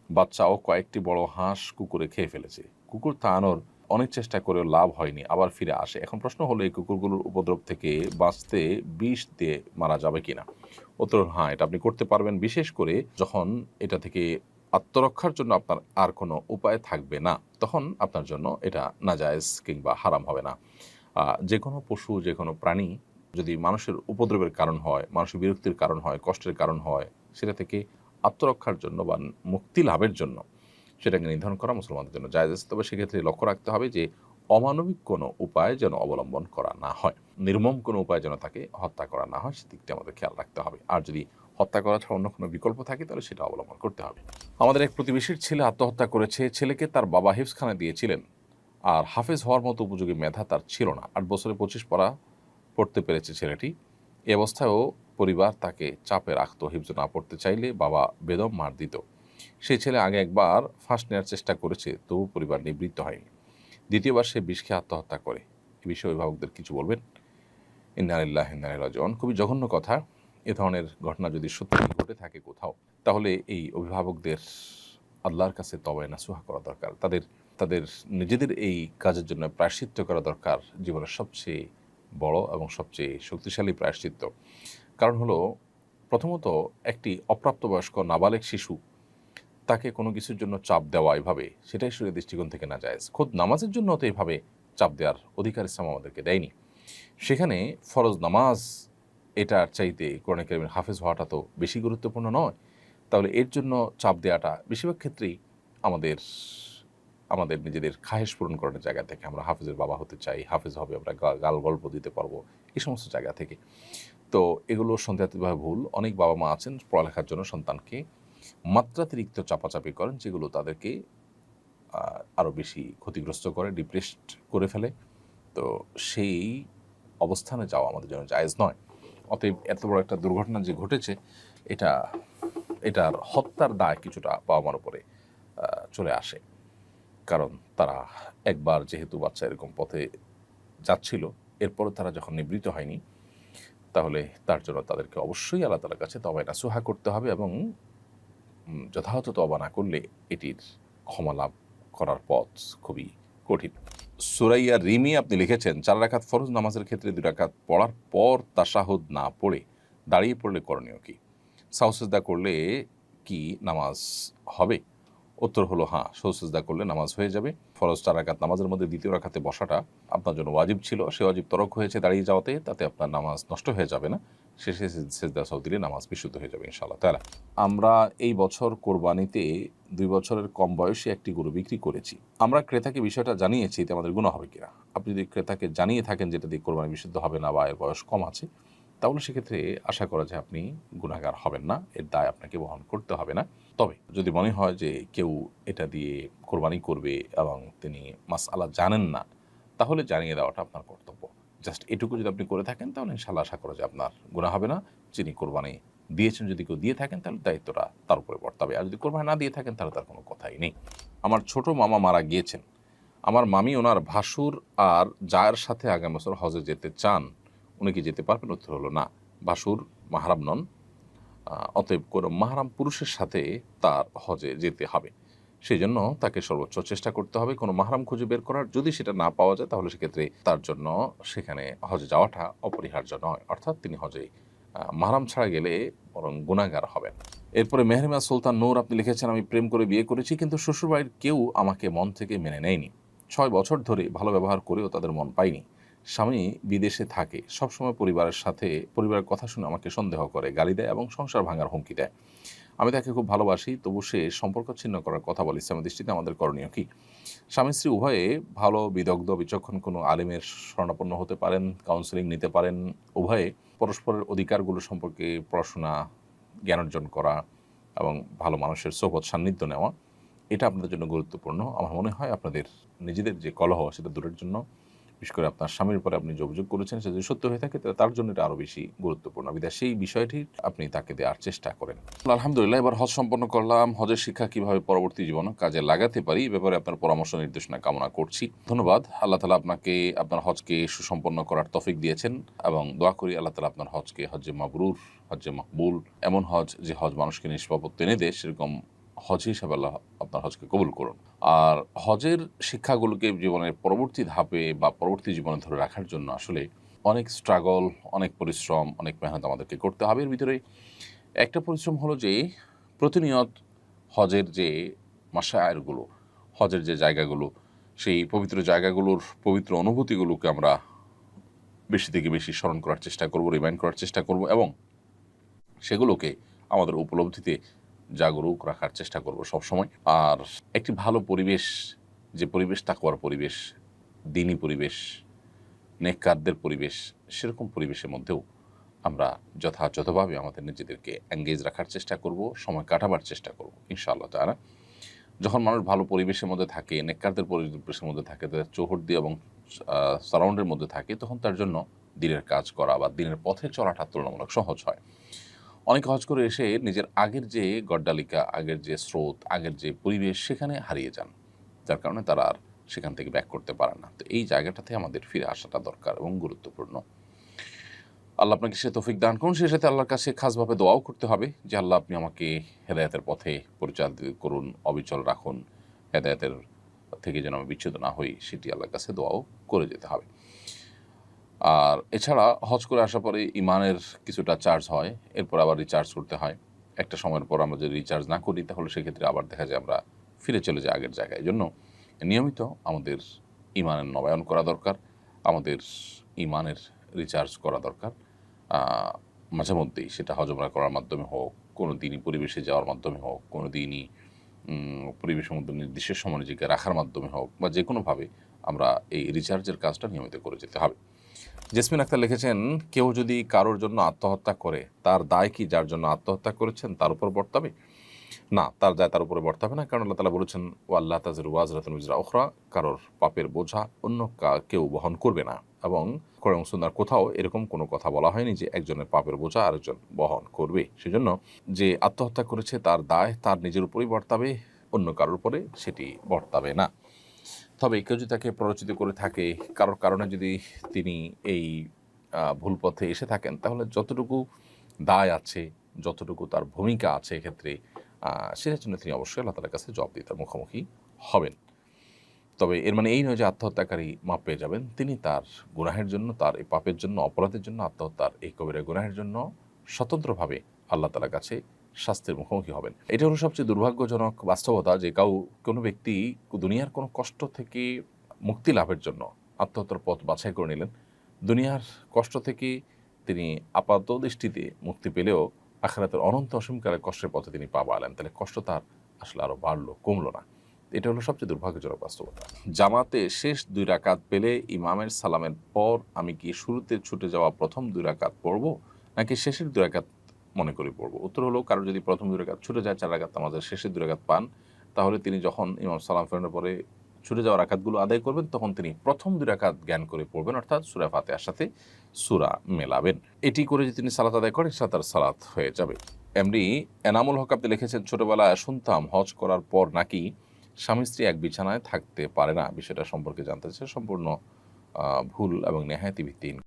বাচ্চাও কয়েকটি বড় হাঁস কুকুরে খেয়ে ফেলেছে। কুকুর তাড়ানোর অনেক চেষ্টা করেও লাভ হয়নি, আবার ফিরে আসে। এখন প্রশ্ন হলো, এই কুকুরগুলোর উপদ্রব থেকে বাঁচতে বিষ দিয়ে মারা যাবে কিনা? উত্তর হ্যাঁ, এটা আপনি করতে পারবেন, বিশেষ করে যখন এটা থেকে আত্মরক্ষার জন্য আপনার আর কোনো উপায় থাকবে না, তখন আপনার জন্য এটা নাজায়েজ কিংবা হারাম হবে না। যে কোনো পশু, যে কোনো প্রাণী যদি মানুষের উপদ্রবের কারণ হয়, মানুষের বিরক্তির কারণ হয়, কষ্টের কারণ হয়, সেটা থেকে আত্মরক্ষার জন্য বা মুক্তি লাভের জন্য সেটাকে নির্ধারণ করা মুসলমানদের জন্য জায়েজ আছে। তবে সেক্ষেত্রে লক্ষ্য রাখতে হবে যে অমানবিক কোনো উপায় যেন অবলম্বন করা না হয়, নির্মম কোনো উপায় যেন তাকে হত্যা করা না হয়, সেদিকটা আমাদের খেয়াল রাখতে হবে। আর যদি হত্যা করা ছাড়া অন্য কোনো বিকল্প থাকে তাহলে সেটা অবলম্বন করতে হবে। আমাদের এক প্রতিবেশীর ছেলে আত্মহত্যা করেছে। ছেলেকে তার বাবা হিফজখানা দিয়েছিলেন, আর হাফেজ হওয়ার মতো উপযোগী মেধা তার ছিল না। 8 বছরে 25 পারা পড়তে পেরেছে ছেলেটি। এ অবস্থায়ও পরিবার তাকে চাপে রাখত, হিফজ না পড়তে চাইলে বাবা বেদম মার দিত। সেই ছেলে আগে একবার ফাঁস নেওয়ার চেষ্টা করেছে, তবু পরিবার নিবৃত্ত হয়নি। দ্বিতীয়বার সে বিষ খেয়ে আত্মহত্যা করে। এ বিষয়ে অভিভাবকদের কিছু বলবেন? ইন্না লিল্লাহি ওয়া ইন্না ইলাইহি রাজিউন। খুবই জঘন্য কথা। এ ধরনের ঘটনা যদি সত্যি ঘটে থাকে কোথাও, তাহলে এই অভিভাবকদের আল্লাহর কাছে তওবা নাসুহা করা দরকার। তাদের তাদের নিজেদের এই কাজের জন্য প্রায়শ্চিত্ত করা দরকার, জীবনের সবচেয়ে বড় এবং সবচেয়ে শক্তিশালী প্রায়শ্চিত্ত। কারণ হলো, প্রথমত একটি অপ্রাপ্তবয়স্ক নাবালেগ শিশু, তাকে কোনো কিছুর জন্য চাপ দেওয়া এভাবে, সেটাই শরীয়তের দৃষ্টিকোণ থেকে নাজায়েজ। খোদ নামাজের জন্য তো এভাবে চাপ দেওয়ার অধিকার ইসলাম আমাদেরকে দেয়নি। সেখানে ফরজ নামাজ এটার চাইতে কোরআন কারীমের হাফেজ হওয়াটা তো বেশি গুরুত্বপূর্ণ নয়? তাহলে এর জন্য চাপ দেওয়াটা বেশিরভাগ ক্ষেত্রেই আমাদের আমাদের নিজেদের খাহেশ পূরণ করার জায়গা থেকে, আমরা হাফেজের বাবা হতে চাই, হাফেজ হবে, আমরা গাল গল্প দিতে পারবো, এই সমস্ত জায়গা থেকে। তো এগুলো সন্দেহাতীতভাবে ভুল। অনেক বাবা মা আছেন পড়ালেখার জন্য সন্তানকে মাত্রাতিরিক্ত চাপাচাপি করেন, যেগুলো তাদেরকে আরও বেশি ক্ষতিগ্রস্ত করে, ডিপ্রেসড করে ফেলে। তো সেই অবস্থানে যাওয়া আমাদের জন্য জায়েজ নয়। অতএব এত বড় একটা দুর্ঘটনা যে ঘটেছে, এটা এটার হত্যার দায় কিছুটা বাবা মার উপরে চলে আসে। কারণ তারা একবার যেহেতু বাচ্চা এরকম পথে যাচ্ছিল, এরপরও তারা যখন নিবৃত্ত হয়নি, তাহলে তার জন্য তাদেরকে অবশ্যই আল্লাহ তাআলার কাছে তওবা নাসুহা করতে হবে, এবং যথাযথ তওবা না করলে এটির ক্ষমা লাভ করার পথ খুবই কঠিন। সুরাইয়া রিমি আপনি লিখেছেন, 4 রাকাত ফরজ নামাজের ক্ষেত্রে 2 রাকাত পড়ার পর তাশাহুদ না পড়ে দাঁড়িয়ে পড়লে করণীয় কি? সাহু সিজদা করলে কি নামাজ হবে? উত্তর হলো হ্যাঁ, সাহু সিজদা করলে নামাজ হয়ে যাবে। ফরজ 4 রাকাত নামাজের মধ্যে দ্বিতীয় রাকাতে বসাটা আপনার জন্য ওয়াজিব ছিল, সে ওয়াজিব তরক হয়েছে দাঁড়িয়ে যাওয়াতে, তাতে আপনার নামাজ নষ্ট হয়ে যাবে না। শেষে সিজদা সাহু দিলে নামাজ বিশুদ্ধ হয়ে যাবে ইনশাআল্লাহ তাআলা। আমরা এই বছর কোরবানিতে 2 বছরের কম বয়সী একটি গরু বিক্রি করেছি। আমরা ক্রেতাকে বিষয়টা জানিয়েছি, এতে আমাদের গুনাহ হবে কিনা? আপনি যদি ক্রেতাকে জানিয়ে থাকেন যেটা দিয়ে কোরবানি বিশুদ্ধ হবে না বা এর বয়স কম আছে, তাহলে সেক্ষেত্রে আশা করা যায় আপনি গুনাহগার হবেন না, এর দায় আপনাকে বহন করতে হবে না। তবে যদি মনে হয় যে কেউ এটা দিয়ে কোরবানি করবে এবং তিনি মাসআলা জানেন না, তাহলে জানিয়ে দেওয়াটা আপনার কর্তব্য। জাস্ট এটুকু যদি আপনি করে থাকেন, তাহলে ইনশাআল্লাহ আশা করা যায় আপনার গুনাহ হবে না। যিনি কোরবানি দিয়েছেন, যদি কেউ দিয়ে থাকেন, তাহলে দায়িত্বটা তার উপরে বর্তাবে। আর যদি কোরবানি না দিয়ে থাকেন, তাহলে তার কোনো কথাই নেই। আমার ছোট মামা মারা গিয়েছেন। আমার মামি ওনার ভাসুর আর জায়ের সাথে আগামী বছর হজে যেতে চান। উনি কি যেতে পারবেন? উত্তর হলো না। ভাসুর মাহরাম নন। অতএব কোনো মাহরাম পুরুষের সাথে তার হজে যেতে হবে। সেজন্য তাকে সর্বোচ্চ চেষ্টা করতে হবে কোনো মাহরাম খুঁজে বের করার। যদি সেটা না পাওয়া যায়, তাহলে সেক্ষেত্রে তার জন্য সেখানে হজে যাওয়াটা অপরিহার্য নয়। অর্থাৎ তিনি হজে মাহরাম ছাড়া গেলে বরং গুনাহগার হবেন। এরপরে মেহরিমা সুলতান নূর আপনি লিখেছেন, আমি প্রেম করে বিয়ে করেছি, কিন্তু শ্বশুরবাড়ির কেউ আমাকে মন থেকে মেনে নেয়নি। 6 বছর ধরে ভালো ব্যবহার করেও তাদের মন পাইনি। স্বামী বিদেশে থাকে, সবসময় পরিবারের কথা শুনে আমাকে সন্দেহ করে, গালি দেয় এবং সংসার ভাঙার হুমকি দেয়। আমি তাকে খুব ভালোবাসি, তবু সে সম্পর্ক ছিন্ন করার কথা বলে। ইসলামের দৃষ্টিতে আমাদের করণীয় কি? স্বামী স্ত্রী উভয়ে ভালো, বিদগ্ধ, বিচক্ষণ কোনো আলেমের শরণাপন্ন হতে পারেন, কাউন্সেলিং নিতে পারেন। উভয়ে পরস্পরের অধিকারগুলো সম্পর্কে পড়াশোনা, জ্ঞান অর্জন করা এবং ভালো মানুষের সোহবত সান্নিধ্য নেওয়া, এটা আপনাদের জন্য গুরুত্বপূর্ণ। আমার মনে হয় আপনাদের নিজেদের যে কলহ, সেটা দূরের জন্য, বিশেষ করে আপনার স্বামীর উপরে আপনি যে অভিযোগ করেছেন, সেটা যদি সত্য হয়ে থাকে, তাহলে তার জন্য এটা আরও বেশি গুরুত্বপূর্ণ। বিধায় সেই বিষয়টি আপনি তাকে দেওয়ার চেষ্টা করেন। আলহামদুলিল্লাহ, এবার হজ সম্পন্ন করলাম। হজের শিক্ষা কিভাবে পরবর্তী জীবনে কাজে লাগাতে পারি, এ ব্যাপারে আপনার পরামর্শ নির্দেশনা কামনা করছি। ধন্যবাদ। আল্লাহ তাআলা আপনাকে আপনার হজকে সুসম্পন্ন করার তৌফিক দিয়েছেন, এবং দোয়া করি আল্লাহ তাআলা আপনার হজকে হজ্জে মাবরুর, হজ্জে মকবুল, এমন হজ যে হজ মানুষকে নিষ্পাপ এনে দেয়, সেরকম হজ হিসাবে আল্লাহ আপনার হজকে কবুল করুন। আর হজের শিক্ষাগুলোকে জীবনের পরবর্তী ধাপে বা পরবর্তী জীবনে ধরে রাখার জন্য আসলে অনেক স্ট্রাগল, অনেক পরিশ্রম, অনেক মেহনত আমাদেরকে করতে হবে। এর ভিতরে একটা পরিশ্রম হলো যে প্রতিনিয়ত হজের যে মাশায়েরগুলো, হজের যে জায়গাগুলো, সেই পবিত্র জায়গাগুলোর পবিত্র অনুভূতিগুলোকে আমরা বেশি থেকে বেশি স্মরণ করার চেষ্টা করব, রিমাইন্ড করার চেষ্টা করব এবং সেগুলোকে আমাদের উপলব্ধিতে জাগরুক রাখার চেষ্টা করব সবসময়। আর একটি ভালো পরিবেশ, যে পরিবেশ তাকওয়ার পরিবেশ, দ্বীনি পরিবেশ, নেককারদের পরিবেশ, সেরকম পরিবেশের মধ্যেও আমরা যথাযথভাবে আমাদের নিজেদেরকে এঙ্গেজ রাখার চেষ্টা করব, সময় কাটাবার চেষ্টা করব ইনশাআল্লাহ তাআলা। যখন মানুষ ভালো পরিবেশের মধ্যে থাকে, নেককারদের পরিবেশের মধ্যে থাকে, তাদের চৌহদ্দি এবং সারাউন্ডের মধ্যে থাকে, তখন তার জন্য দিনের কাজ করা বা দিনের পথে চলাটা তুলনামূলক সহজ হয়। অনেকে হজ করে এসে নিজের আগের যে গড্ডালিকা, আগের যে স্রোত, আগের যে পরিবেশ সেখানে হারিয়ে যান, যার কারণে তারা আর সেখান থেকে ব্যাক করতে পারে না। তো এই জায়গাটাতে আমাদের ফিরে আসাটা দরকার এবং গুরুত্বপূর্ণ। আল্লাহ আপনাকে সে তৌফিক দান করুন। সেই সাথে আল্লাহর কাছে খাসভাবে দোয়াও করতে হবে যে আল্লাহ আপনি আমাকে হেদায়েতের পথে পরিচালিত করুন, অবিচল রাখুন, হেদায়েতের থেকে যেন আমি বিচ্যুত না হই, সেটি আল্লাহর কাছে দোয়াও করে যেতে হবে। আর এছাড়া হজ করে আসার পরে ইমানের কিছুটা চার্জ হয়, এরপর আবার রিচার্জ করতে হয়। একটা সময়ের পর আমরা যদি রিচার্জ না করি তাহলে সেক্ষেত্রে আবার দেখা যায় আমরা ফিরে চলে যাই আগের জায়গায়। এজন্য নিয়মিত আমাদের ইমানের নবায়ন করা দরকার, আমাদের ইমানের রিচার্জ করা দরকার। মাঝে মধ্যেই সেটা হজ উমরা করার মাধ্যমে হোক, কোনো দিনই পরিবেশে যাওয়ার মাধ্যমে হোক, কোনো দিনই পরিবেশের মধ্যে নির্দিষ্ট সময় নিজেকে রাখার মাধ্যমে হোক বা যে কোনোভাবে আমরা এই রিচার্জের কাজটা নিয়মিত করে যেতে হবে। জেসমিন আক্তার লিখেছেন, কেউ যদি কারোর জন্য আত্মহত্যা করে তার দায় কি যার জন্য আত্মহত্যা করেছেন তার উপর বর্তাবে? না, তার দায় তার উপরে বর্তাবে না, কারণ আল্লাহ তাআলা বলেছেন ও আল্লাহ তাজিরু ওয়াজরাতুন উজরা উখরা, কারোর পাপের বোঝা অন্য কেউ বহন করবে না। এবং কোরআন সুন্নাহর কোথাও এরকম কোনো কথা বলা হয়নি যে একজনের পাপের বোঝা আরেকজন বহন করবে। সেজন্য যে আত্মহত্যা করেছে তার দায় তার নিজের উপরেই বর্তাবে, অন্য কারোর উপরে সেটি বর্তাবে না। তবে কেউ যদি তাকে প্ররোচিত করে থাকে, কারোর কারণে যদি তিনি এই ভুল পথে এসে থাকেন, তাহলে যতটুকু দায় আছে, যতটুকু তার ভূমিকা আছে এক্ষেত্রে, সেটার জন্য তিনি অবশ্যই আল্লাহ তাআলার কাছে জবাবদিহিতার মুখোমুখি হবেন। তবে এর মানে এই নয় যে আত্মহত্যাকারী মাপ পেয়ে যাবেন। তিনি তার গুনাহের জন্য, তার এই পাপের জন্য, অপরাধের জন্য, আত্মহত্যার এই কবিরা গুনাহের জন্য স্বতন্ত্রভাবে আল্লাহ তাআলার কাছে শাস্তির মুখোমুখি হবেন। এটা হলো সবচেয়ে দুর্ভাগ্যজনক বাস্তবতা যে কোনো ব্যক্তি দুনিয়ার কোনো কষ্ট থেকে মুক্তি লাভের জন্য আত্মহত্যার পথ বাছাই করে নিলেন। দুনিয়ার কষ্ট থেকে তিনি আপাত দৃষ্টিতে মুক্তি পেলেও আখিরাতের অনন্ত অসীমকালের কষ্টের পথে তিনি পা বাড়ালেন। তাহলে কষ্ট তার আসলে আরও বাড়লো, কমলো না। এটা হলো সবচেয়ে দুর্ভাগ্যজনক বাস্তবতা। জামাতে শেষ ২ রাকাত পেলে ইমামের সালামের পর আমি কি শুরুতে ছুটে যাওয়া প্রথম ২ রাকাত পড়ব নাকি শেষের ২ রাকাত মনে করে পড়ব? উত্তর হলো, কারো যদি প্রথম ২ রাকাত ছুটে যায়, ৪ রাকাত নামাজের শেষের ২ রাকাত পান, তাহলে তিনি যখন ইমাম সালাম ফেরানোর পরে ছুটে যাওয়া রাকাতগুলো আদায় করবেন, তখন তিনি প্রথম ২ রাকাত জ্ঞান করে পড়বেন, অর্থাৎ সূরা ফাতিহার সাথে সূরা মেলাবেন। এটি করে যদি তিনি সালাত আদায় করেন, তার সালাত হয়ে যাবে। এমডি এনামুল হক আপনি লিখেছেন, ছোটবেলায় শুনতাম হজ করার পর নাকি স্বামী স্ত্রী এক বিছানায় থাকতে পারে না। বিষয়টা সম্পর্কে জানতে চাই। সম্পূর্ণ ভুল এবং নেহায়েতি ভিত্তিহীন।